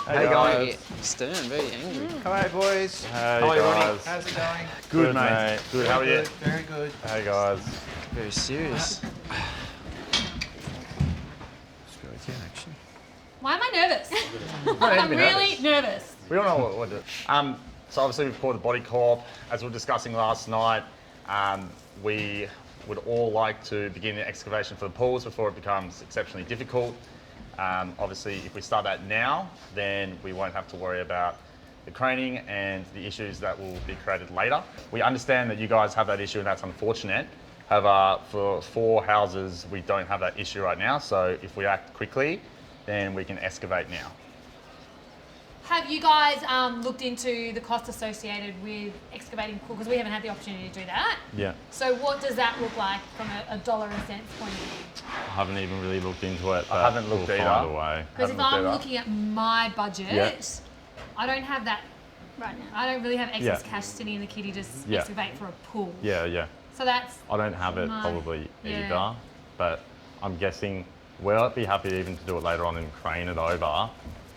Hey guys. Stern, very angry. Hey boys. Hey How are you, Ronnie? guys. How's it going? Good, mate. Good. How are you? Very good. Hey guys. Very serious. Let's go with you, actually. Why am I nervous? I'm I'm really nervous. We all know what it is. So obviously we've poured the body corp. As we were discussing last night, we would all like to begin the excavation for the pools before it becomes exceptionally difficult. Obviously, if we start that now, then we won't have to worry about the craning and the issues that will be created later. We understand that you guys have that issue and that's unfortunate. However, for 4 houses, we don't have that issue right now. So if we act quickly, then we can excavate now. Have you guys looked into the cost associated with excavating pool? Because we haven't had the opportunity to do that. Yeah. So what does that look like from a dollar and cents point of view? I haven't even really looked into it. I haven't looked we'll either. find a way. Because if I'm looking at my budget, Yeah. I don't have that right now. I don't really have excess Yeah. cash sitting in the kitty to Yeah. excavate for a pool. Yeah. So that's I don't have it my- probably yeah. either, but I'm guessing we'll be happy even to do it later on and crane it over.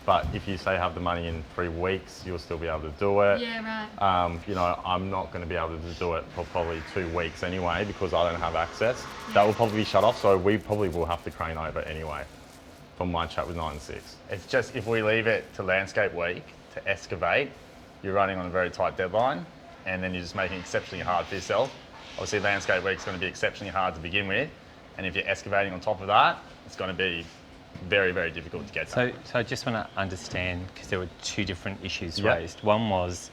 But if you say have the money in 3 weeks, you'll still be able to do it. Yeah, right. You know, I'm not going to be able to do it for probably 2 weeks anyway because I don't have access. That will probably be shut off, so we probably will have to crane over anyway. From my chat with 9 and 6. It's just if we leave it to landscape week to excavate, you're running on a very tight deadline, and then you're just making it exceptionally hard for yourself. Obviously, landscape week's going to be exceptionally hard to begin with, and if you're excavating on top of that, it's going to be very, very difficult to get done. So I just want to understand, because there were 2 different issues Yep. raised. One was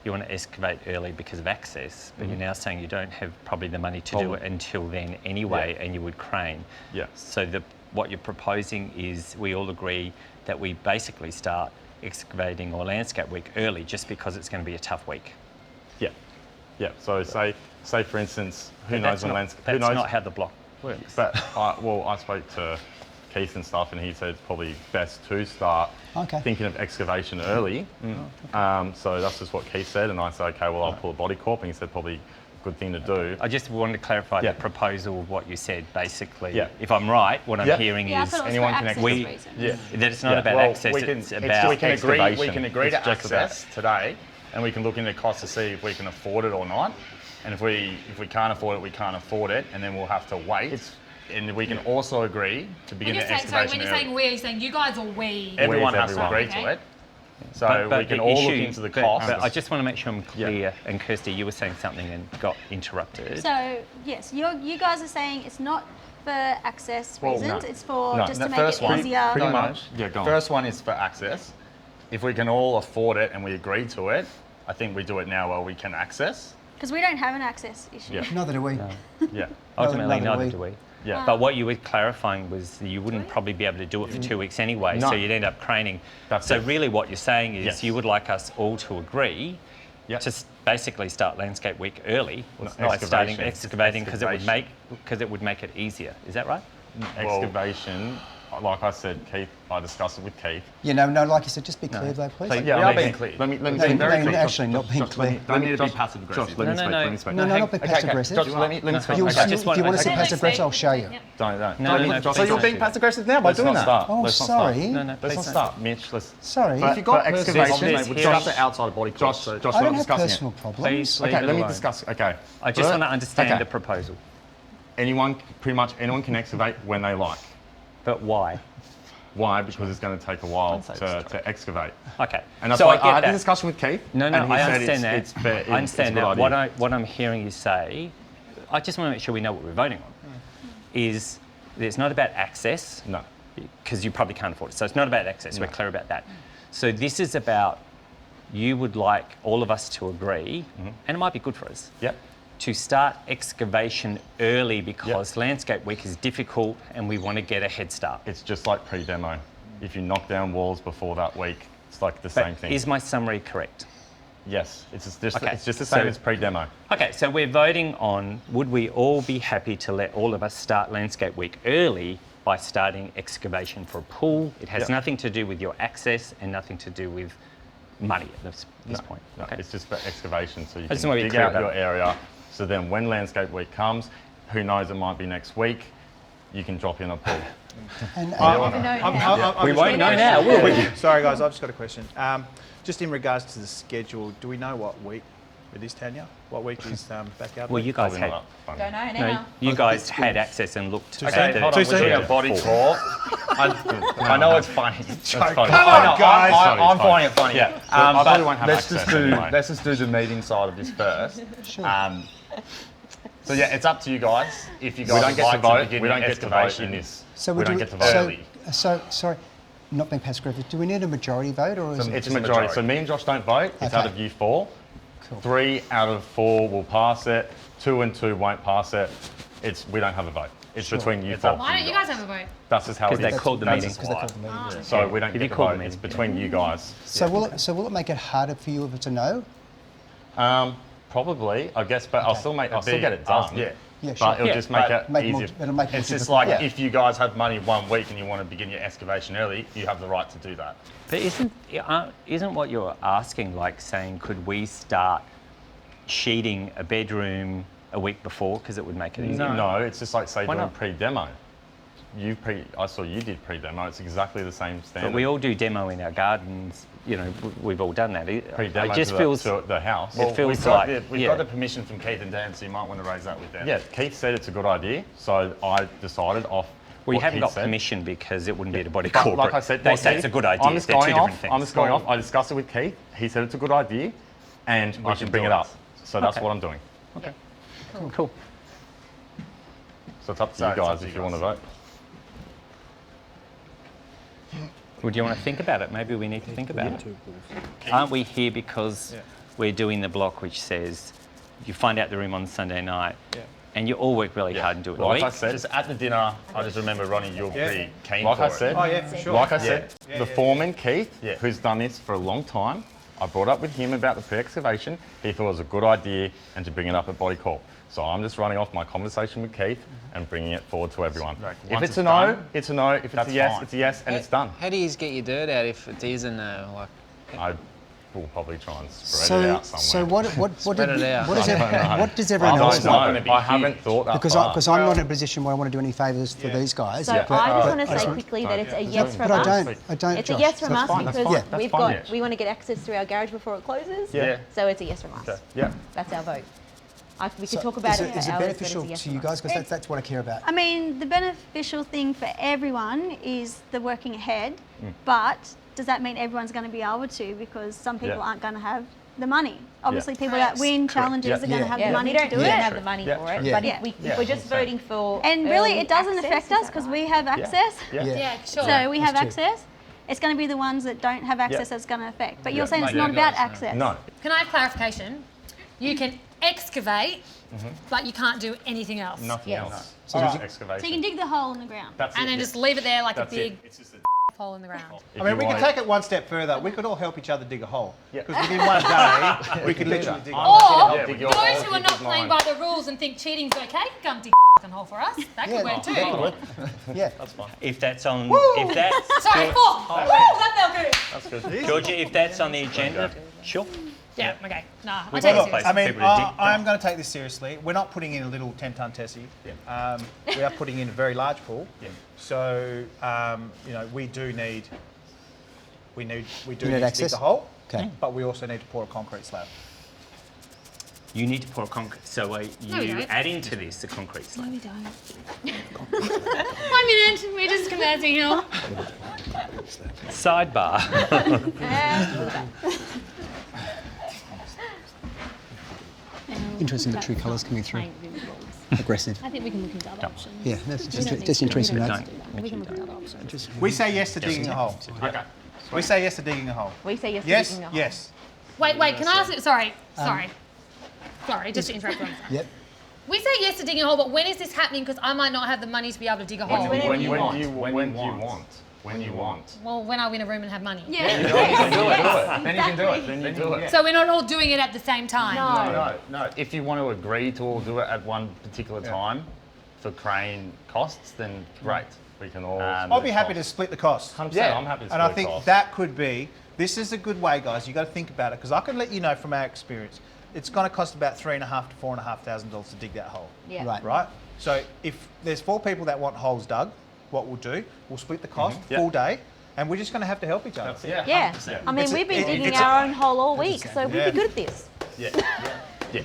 you want to excavate early because of access, but you're now saying you don't have probably the money to do it until then anyway, Yeah. and you would crane. Yeah. So what you're proposing is we all agree that we basically start excavating or landscape week early just because it's going to be a tough week. Yeah. So say for instance, who But knows that's when not, landscape? that's Who knows? not how the block works. But I spoke to Keith and stuff, and he said it's probably best to start thinking of excavation early. So that's just what Keith said, and I said, okay, well, I'll pull a body corp, and he said probably a good thing to do. I just wanted to clarify Yeah. the proposal of what you said, basically. Yeah. If I'm right, what I'm Yeah. hearing Yeah, I is thought it was anyone for can access we- reasons. Yeah. that it's not about Well, access, we can, it's about we can agree excavation. to It's just about- access today, and we can look into costs to see if we can afford it or not. And if we can't afford it, we can't afford it, and then we'll have to wait. And we can also agree to begin When the you're saying, sorry, excavation when you're early. saying we, are you saying you guys or we? Everyone has everyone. to agree Okay. to it. So we can the all look issue- into the but- cost. But I just want to make sure I'm clear. And Kirsty, you were saying something and got interrupted. So, yes, you guys are saying it's not for access Well, reasons, no. it's for No, just the to make first it one- easier. Pretty No, no. much. Yeah, go on. First First one is for access. If we can all afford it and we agree to it, I think we do it now while we can access. Because we don't have an access issue. Yeah. Neither do we. Yeah. Ultimately, neither neither do do we. Yeah. But what you were clarifying was that you wouldn't probably be able to do it for 2 weeks anyway, No. so you'd end up craning. That's so it. really what you're saying is Yes. you would like us all to agree Yeah. to basically start landscape week early Well, by starting excavation. excavating because Excavation. it would make it easier. Is that right? Excavation, like I said, Keith, I discussed it with Keith. You know, no, like you said, just be clear though, please. Please. Yeah, We I'm are being being clear. Let me No, be very no, clear. actually not being clear. Don't need to be passive aggressive. Josh, let me No, speak. no, Let me speak. No, not be passive aggressive. Josh, let me speak. You'll Okay. see, Just if want- you want to see okay. passive aggressive, I'll show you. Don't. No, Josh, So you're being passive aggressive now by Let's doing not that? start. Oh, Let's not sorry. start. No, no, Let's please not don't. start, Mitch. Let's. Sorry. But If you've got for personal excavation, problems, we'll Josh- discuss it outside of body Josh, corp. Josh, I we're don't have discussing personal it. problems. Please leave Okay, it let me alone. discuss. Okay. I just want to understand Okay. the proposal. Pretty much anyone can excavate when they like. But why? Why? Because it's going to take a while Don't say it's to excavate. Okay. And that's so why I get I had that. a discussion with Keith. No, and he I said understand that. it's fair- I understand it's a that. good idea. What I'm hearing you say, I just want to make sure we know what we're voting on, is that it's not about access, No. because you probably can't afford it. So it's not about access, we're clear about that. So this is about, you would like all of us to agree, and it might be good for us, Yep. to start excavation early because landscape week is difficult and we want to get a head start. It's just like pre-demo. If you knock down walls before that week, it's like the But same thing. is my summary correct? Yes, it's just Okay, the same so- as pre-demo. Okay, so we're voting on, would we all be happy to let all of us start landscape week early by starting excavation for a pool? It has Yep. nothing to do with your access and nothing to do with money at this point. No, Okay. it's just for excavation, so you just can wanna be dig clear out about your it. area. So then when landscape week comes, who knows, it might be next week. you can drop in a pool. And, We won't know now, will we? Sorry, guys, I've just got a question. Just in regards to the schedule, do we know what week it is, Tanya? What week is backyard? Well, week? you guys Probably had. not that Don't funny. know No, now. you guys had access and looked at Okay, the hold on, Too we're doing soon. a body tour. I know it's funny. That's funny. Come on, I know, guys. I'm finding it funny. Yeah. I But probably won't have let's access just do- anyway. Let's just do the meeting side of this first. Sure. So yeah, it's up to you guys. If you guys We don't would get to like vote. begin We your don't get to vote excavation, in this. so we don't get to vote so, early. so, sorry, not being passive aggressive. Do we need a majority vote or is It's it? a majority. So me and Josh don't vote. It's out Okay. of you 4. Cool. 3 out of 4 will pass it. 2 and 2 won't pass it. We don't have a vote. It's Sure. between you It's 4. up Why don't you guys have a vote? That's just how it is. Because they called the That's meeting. just Because they why. called the meeting. Ah. So we don't If you get the call the vote. meeting. It's between you guys. So will it make it harder for you if it's a no? Probably, I guess, but I'll still get it done. Yeah, But sure. it'll Yeah, just make it Make it more- easier. it'll make it It's more just difficult. like Yeah. if you guys have money 1 week and you want to begin your excavation early, you have the right to do that. But isn't what you're asking like saying could we start sheeting a bedroom a week before because it would make it easier? No, it's just like say Why doing not? pre-demo. I saw you did pre-demo. It's exactly the same standard. But we all do demo in our gardens. You know, we've all done that. pre-demo It just to feels. to the house. It feels we've got like- we've yeah. got the permission from Keith and Dan, so you might want to raise that with them. Yeah, Keith said it's a good idea, so I decided off. We what haven't Keith got said. permission because it wouldn't be at a body But corporate. like I said, they what say Keith- it's a good idea. I'm just They're two going different off. things. I'm just going off. I discussed it with Keith. He said it's a good idea, and I should bring it up. So that's Okay. what I'm doing. Cool. So it's up to you guys if you want to vote. Would you want to think about it? Maybe we need to think about it. Aren't we here because we're doing the block which says you find out the room on Sunday night and you all work really hard and do it Like all I week? said, just at the dinner, I just remember Ronnie, you're pretty keen Like for I it. said. Oh, yeah, for sure. Like I said, the foreman, Keith, who's done this for a long time, I brought up with him about the pre-excavation. He thought it was a good idea and to bring it up at Body Corp. So I'm just running off my conversation with Keith and bringing it forward to everyone. If once it's a it's no, done, it's a no. If it's that's a yes, fine. it's a yes, and it's done. How do you get your dirt out if it is a no? Like, I will probably try and spread it out somewhere. So what Spread it out. what does I everyone don't else know. want? I haven't thought that Because far. I'm not in a position where I want to do any favours for these guys. So but- I just but want to say just quickly that it's a yes from But us. I don't. It's a Josh. yes from That's us fine, because Yeah. we've fine. got we want to get access through our garage before it closes. Yeah. So it's a yes from us. Yeah. That's our vote. We could So talk about is it for Is it hours, beneficial but it's a yes to from you us. guys? Because that's what I care about. Um, I mean, the beneficial thing for everyone is the working ahead, but does that mean everyone's going to be able to? Because some people Yeah. aren't going to have the money. Obviously, people Correct. that win challenges Yeah. are going to have Yeah, the money we don't to do we don't it. have the money Yeah, for it. true. But Yeah. if we're just voting for And really, early it doesn't access, affect is us that because right? we have access. Yeah. Yeah, sure. So we have that's true. access. It's going to be the ones that don't have access that's going to affect. But you're saying it's Yeah, not about guys, no. access. No. Can I have clarification? You can excavate, but you can't do anything else. Nothing Yes. else. So Just did you- excavation. So you can dig the hole in the ground. That's And it, then yeah. just leave it there like That's a big it. It's just a hole in the ground. if I mean, you we want could take it one step further. We could all help each other dig a hole. Yeah. Because within one day, we could literally dig a I'm hole. happy to Or help dig your those hole, who are dig not his playing line. by the rules and think cheating's okay can come dig a hole for us. That could Yeah, work too. Yeah. That's fine. If that's on, if that's Sorry, 4. Woo, that felt good. That's good. Georgia, if that's on the agenda, sure. Yeah, okay. No, I We've take it got a seriously. place I mean, people to dig I'm going to take this seriously. We're not putting in a little 10-ton Tessie. We are putting in a very large pool. So, you know, we do need need to dig access? the hole. Okay. But we also need to pour a concrete slab. You need to pour a concrete. So are we you don't. adding to this the concrete slab? We don't. 1 minute, we're just commencing here. Sidebar. Interesting, the true colours coming through. Aggressive. I think we can look into other options. Yeah, that's We don't just, need just to- interesting. we don't Notes. need to do that. We can look into other options. We say yes to digging a hole. Okay. We say yes to digging a hole. We say yes. Yes, to digging a hole. yes. Wait, can I ask you? Sorry, just to interrupt. Yep. We say yes to digging a hole, but when is this happening? Because I might not have the money to be able to dig a hole. When you want. Well, when I win a room and have money. Then you can do it. Then you do it. So we're not all doing it at the same time. No. If you want to agree to all do it at one particular time for crane costs, then great. We can all. I'll be happy to split the cost. 100%. I'm happy to And I split think costs. that could be, this is a good way, guys. You got to think about it, because I can let you know from our experience, it's going to cost about $3,500 to $4,500 to dig that hole. Yeah. Right. Right? So if there's 4 people that want holes dug, what we'll do, we'll split the cost Yep. full day, and we're just going to have to help each other. Yeah. Yeah. 100%. I mean, It's a- we've been it- digging it's a- our own hole all week, so we'd Yeah. be good at this. Yeah. Yeah.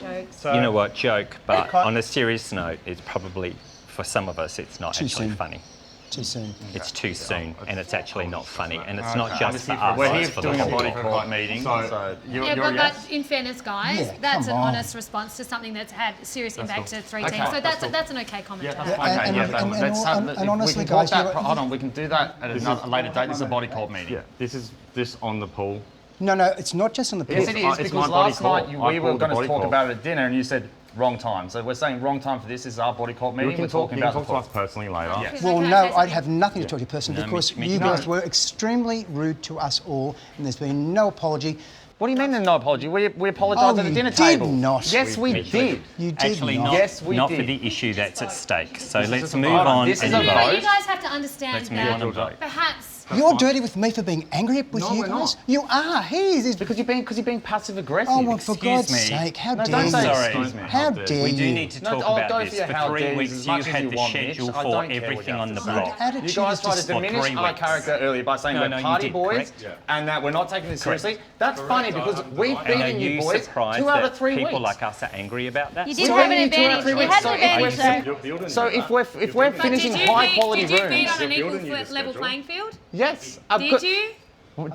Jokes. So You know what? Joke, but Okay. on a serious note, it's probably for some of us, it's not Too actually soon. funny. Too soon. It's too soon, and it's actually not funny, and it's not just for us. We're here it's for the doing a whole body lot. corp meeting, so you're Yeah, but yes? in fairness, guys, Yeah, that's come an on. honest response to something that's had serious impact to 3 Okay, teams. So that's that's an okay comment. Yeah, to that's have. fine. Okay, And- yeah, and- let's and- have, and if we honestly, can talk guys, that, you're- hold on, we can do that at a later date. This is a body corp meeting. Yeah, this is this on the pool. No, it's not just on the Yes, pitch. it is, It's because my body last night corp. we I were called the going to body talk corp. about it at dinner and you said wrong time. So we're saying wrong time for this is our body corp meeting. You can We're talk, talking you can about talk to us personally later. Yes. Well, Can I no, say I'd something? have nothing to talk to you personally No, because me you too. guys were extremely rude to us all, and there's been no apology. What do you mean there's no apology? We apologised Oh, at the you dinner did table. not. Yes, we did. You did Actually, not. not, Yes, we not for did. the issue that's at stake. So let's is a move vote. on. This is and a Yeah, vote. but you guys have to understand Let's move on and vote. that perhaps You're dirty with me for being angry with No, you we're guys. not. You are. He is. Because you're being passive aggressive. Oh, well, for Excuse God's me. sake, how No, dare don't you? say Sorry. excuse me. How dare We you? do need to No, talk I'll about go this. for your For how 3 dares as weeks, you much as had you the want, Mitch. schedule I for don't care what everything you on the have to say. block. Attitude You guys is tried just to for diminish 3 our weeks. character earlier by saying No, we're no, you party did, boys correct. and that we're not taking this seriously. That's funny because we've And are beaten you you boys surprised 2 out of that 3 people weeks. like us are angry about that? You We're did have an beating you 2 out of advantage. 3 You weeks. had So an if we're advantage. So if we're But finishing did high you quality beat, did you beat rooms, on an You're equal building you the level schedule. playing field? yes. Did you?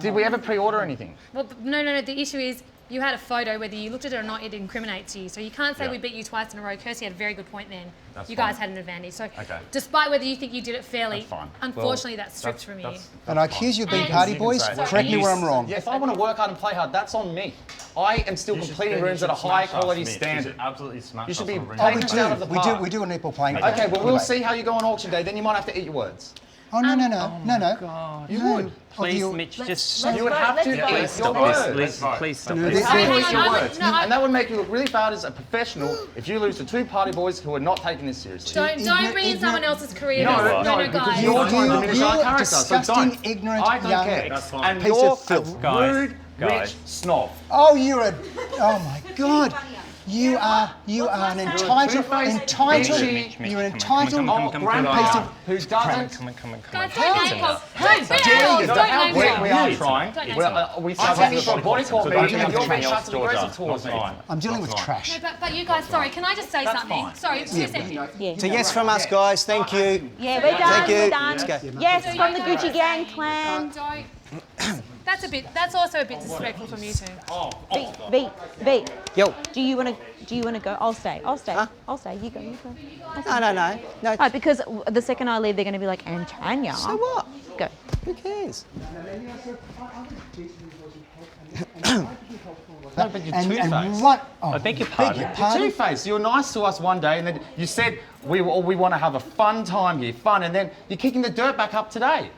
Did we ever pre-order anything? Well, no. The issue is you had a photo, whether you looked at it or not, it incriminates you. So you can't say Yeah. we beat you twice in a row. Kirsty had a very good point then. That's you guys fine. had an advantage. So Okay. despite whether you think you did it fairly, That's fine. unfortunately that's stripped from you. And I accuse you of being And- party You can boys. say it. Correct me where I'm wrong. Yeah, if I want to work hard and play hard, that's on me. I am still completing rooms at a high quality standard. Absolutely smash You should us be on ring. Oh, we taking us out of do. the We do. park. We do an equal playing field. Okay, well, we'll Anyway. see how you go on auction day. Then you might have to eat your words. Oh no. You No. would. Oh, Please, you- Mitch, just You would have to eat please your stop words. this. Please stop No, this. this- Have to Hang eat on, your I would- words. no, I- And that would make you look really bad as a professional if you lose to 2 party boys who are not taking this seriously. Don't Ignorant- bring in ignorant- someone else's career. No, no, no, guys. because you're trying to diminish our character, so disgusting, don't. ignorant I don't young care. And piece you're of filth. a Guys, rude, guys. rich snob. Oh, you're a. Oh my God. You are an entitled, bitchy- you're an entitled piece of. Who doesn't. Come on. Guys, That's don't name call. enough. Don't dare name you. calls. Don't name We calls. are trying. Don't name We're, calls. we I'm started taking this for a body corp so meeting don't and you're do being anything else, passive aggressive Georgia. towards me. I'm dealing with That's trash. No, but you guys, sorry, can I just say That's something? fine. Sorry, 2 seconds. Yeah. It's a yes from us, guys. Thank you. Yeah, we're done. you. We're done. Let's go. Yes, from the Gucci Gang clan. Don't. That's also a bit disrespectful from you two. B. Yo. Do you want to go? I'll stay. I'll stay. I'll stay. You go. No. Oh, because the second I leave, they're going to be like, and Tanya. So what? Go. Who cares? No, but you're And two-faced. what? Oh, I beg your pardon. You're two-faced. You were nice to us one day, and then you said we want to have a fun time here, and then you're kicking the dirt back up today.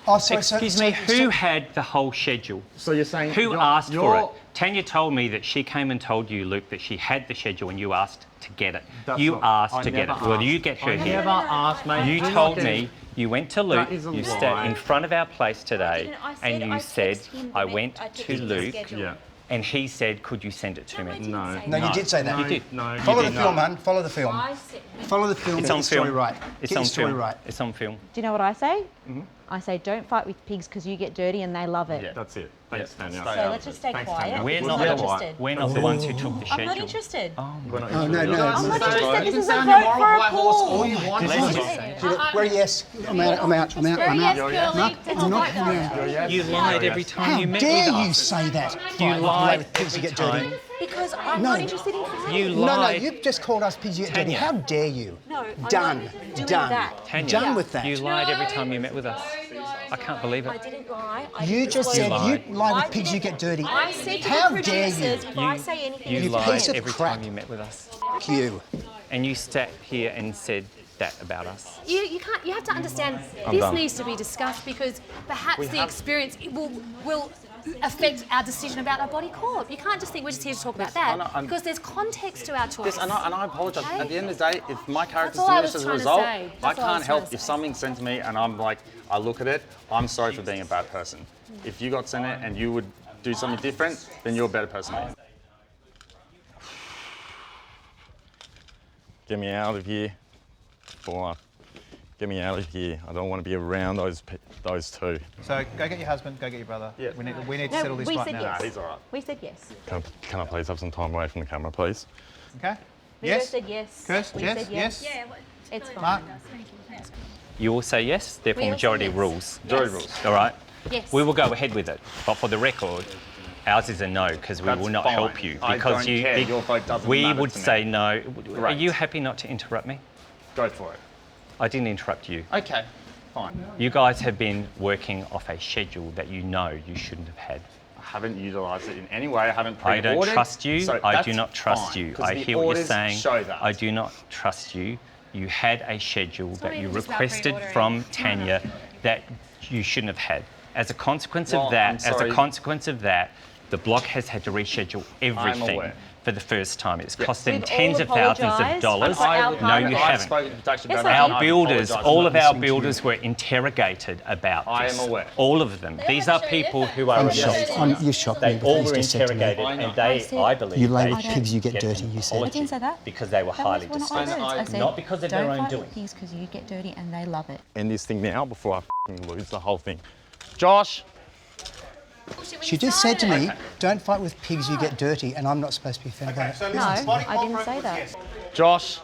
Oh, sorry, Excuse me, who had the whole schedule? So you're saying Who asked for it? Tanya told me that she came and told you, Luke, that she had the schedule and you asked to get it. You asked to get it. Well, you get her here. Never asked, mate. You told me you went to Luke, is a you lie. sat in front of our place today, and you said, I I went to Luke, Yeah. and he said, could you send it to me? No. No, you did say that. You did. No. Follow you the did film, not. man. Follow the film. Follow the film. It's Get on the story film. right. It's Get on the story film. right. It's on film. Do you know what I say? I say, don't fight with pigs because you get dirty and they love it. Yeah. That's it. Thanks, Tanya. So let's just stay Thanks, quiet. Tanya. We're I'm not not the- interested. We're not the ones who took the schedule. I'm not interested. We're not Oh, no, interested. no. I'm not So interested. you This can is say a on your vote moral for a high horse all pool. you want. Where yes? I'm out. I'm out. I'm out. Very I'm yes, out. Curly. Mark, It's I'm not. not Yeah. You lied every time How you met dare with you us. say that? You Right, lied with pigs every you get dirty. time. Because I'm No. not interested in fighting. You No, lied. you've just called us pigs you get dirty. Tanya. How dare you? No, I'm Done. not doing Done. that. Tanya, Done with that. You lied every time you met with us. I can't believe I it. didn't lie. You just said lied. you lie I with pigs you didn't- get dirty. I said to How the dare you? producers, if I say anything, You You lied piece of every crap. time you met with us. Fuck you. And you sat here and said that about us. You can't. You have to understand. This done. needs to be discussed because perhaps the experience will affect our decision about our body corp. You can't just think we're just here to talk about that because there's context to our choice. Yes, and I apologise. Okay. At the end of the day, if my character's all I was diminished as a trying to result, say. I That's all I was can't trying help to if say. something's sent to me and I'm like, I look at it, I'm sorry for being a bad person. If you got sent it and you would do something different, then you're a better person than me. Get me out of here. Get me out of here. I don't want to be around those two. So go get your husband, go get your brother. Yeah. We need to settle this we right said now. yes. He's all right. We said yes. Can I please have some time away from the camera, please? Okay? We Yes? both said yes. Kirst, We Jess, said yes? Yeah, It's fine. Mark? You all say yes, therefore We all say majority yes. rules. Majority rules. All right? Yes. We will go ahead with it, but for the record, ours is a no because we That's will not fine. help you. I Because don't care. Your vote doesn't we matter would to me. say no. Are Great. you happy not to interrupt me? Go for it. I didn't interrupt you. Okay, fine. You guys have been working off a schedule that you know you shouldn't have had. I haven't utilised it in any way. I haven't I don't pre-ordered, trust you. so I that's do not trust fine, you. 'cause I the hear what you're orders saying. Show that. I do not trust you. You had a schedule not that you even just about requested pre-ordering. from Tanya that you shouldn't have had. As a consequence Well, of that, I'm sorry. the block has had to reschedule everything aware. for the first time. It's Yes. cost them We've all tens of thousands of apologised dollars. for our No, part. you I've haven't. spoken to Protection Yes, about I it. did. Our I've builders, apologised all for of that. our builders were interrogated about I this. am aware. All of them. These are people who are I'm responsible. shocked. You shocked me They with all what were you just said to me. interrogated, and they, I believe, You they labelled should pigs, you get an dirty, you said. I apology didn't say that. because they were highly That was not distressed. my words. I said, Not because of their don't own fight doing. with pigs because you get dirty and they love it. End this thing now before I f***ing lose the whole thing. Josh, She just said to me, don't fight with pigs, you get dirty, and I'm not supposed to be offended by that. No, I didn't say that. Josh,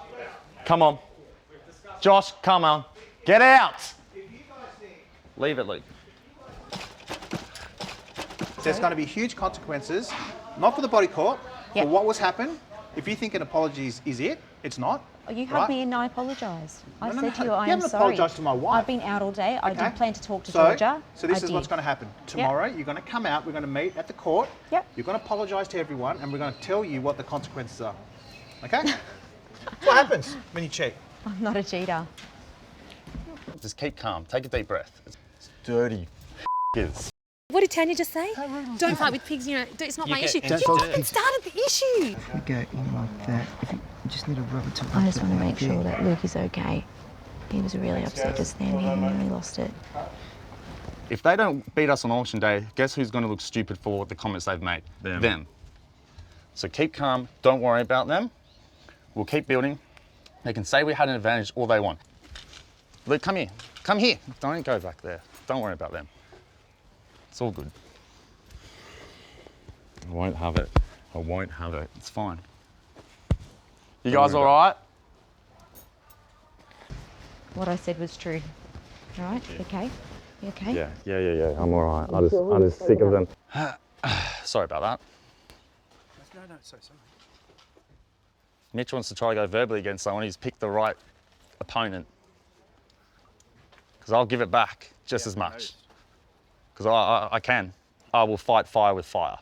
come on. Josh, come on. Get out. Leave it, Luke. There's going to be huge consequences, not for the body corp, Yeah. for what was happened. If you think an apology is it, it's not. You right? hugged me and I apologised. I No, no, said to no, you, you I am haven't sorry. apologised to my wife. I've been out all day. I Okay. did plan to talk to So, Georgia. so this I is what's did. going to happen. Tomorrow, you're going to come out, we're going to meet at the court. Yep. You're going to apologise to everyone, and we're going to tell you what the consequences are. Okay? That's what happens when you cheat. I'm not a cheater. Just keep calm. Take a deep breath. It's dirty f***ers. What did Tanya just say? Don't fight with pigs, it's not You my get issue. into You fucking started the issue. You go in like that. You just need to rub it to I just want to make sure that Luke is okay. He was really upset just then. He really lost it. If they don't beat us on auction day, guess who's going to look stupid for the comments they've made? Them. So keep calm. Don't worry about them. We'll keep building. They can say we had an advantage all they want. Luke, come here. Come here. Don't go back there. Don't worry about them. It's all good. I won't have it. I won't have it. It's fine. You guys all right? What I said was true. All right? You okay? You okay? Yeah. I'm all right. I'm just sick of them. Sorry about that. No, sorry. Mitch wants to try to go verbally against someone. He's picked the right opponent. Because I'll give it back just as much. Because I can. I will fight fire with fire.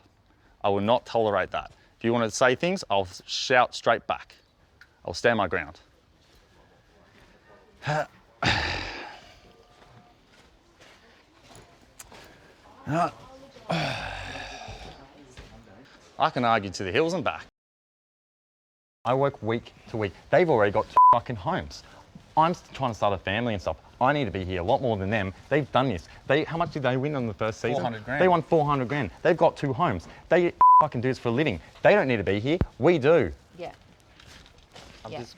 I will not tolerate that. If you want to say things, I'll shout straight back. I'll stand my ground. I can argue to the hills and back. I work week to week. They've already got 2 fucking homes. I'm trying to start a family and stuff. I need to be here a lot more than them. They've done this. How much did they win on the first season? 400 grand. They won 400 grand. They've got 2 homes. They fucking do this for a living. They don't need to be here. We do. Yeah. I'm Yeah. just-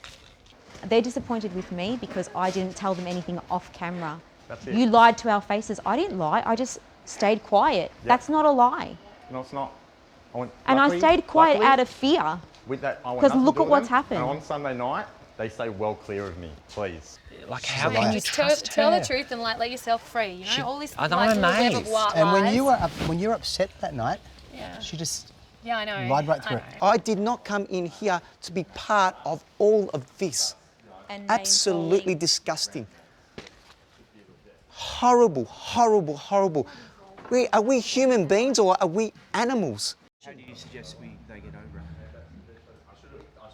They're disappointed with me because I didn't tell them anything off camera. That's it. You lied to our faces. I didn't lie. I just stayed quiet. That's not a lie. No, it's not. And I stayed quiet out of fear. With that, I want 'Cause nothing to look do at with what's them. happened. And on Sunday night, they say well clear of me, please. Like, how can you Just trust tell her? the truth and let yourself free. You know, all this I'm little web of amazed. white And when lies. you were upset that night, she just Yeah, I know. lied right through I it. know. I did not come in here to be part of all of this. And Absolutely disgusting. Horrible, horrible, horrible. Are we human beings or are we animals? How do you suggest they get over it?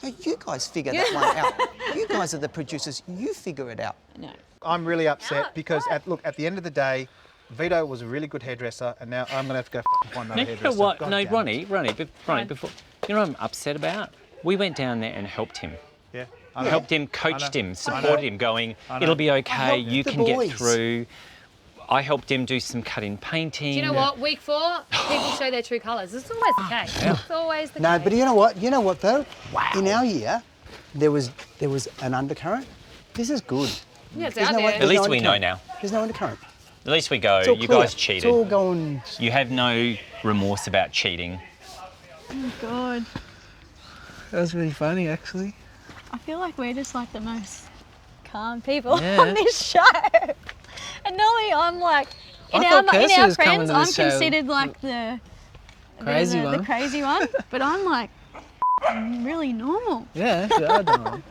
Now, you guys figure that one out. You guys are the producers. You figure it out. No. I'm really upset because, at the end of the day, Vito was a really good hairdresser, and now I'm going to have to go find another No, you hairdresser. know what? God No, damn it. Ronnie, before, you know what I'm upset about? We went down there and helped him. Yeah. I know. Helped him, coached I know. him, supported him, going, it'll be okay, helped you the can get boys. through. I helped him do some cut-in painting. Do you know what? Week 4, people show their true colours. It's always the case. It's always the No, case. but you know what? You know what though? In our year, there was an undercurrent. This is good. Yeah, it's There's out no there. un- At there's least no we know undercurrent. now. There's no undercurrent. At least we go, It's all you clear. guys cheated. It's all going. You have no remorse about cheating. Oh God. That was really funny, actually. I feel like we're just like the most calm people Yeah. on this show. And normally I'm like, in I our, thought in Kirsty our was coming friends, to I'm this show. considered like the Crazy one. The crazy one. But I'm like really normal. Yeah, actually, I don't know.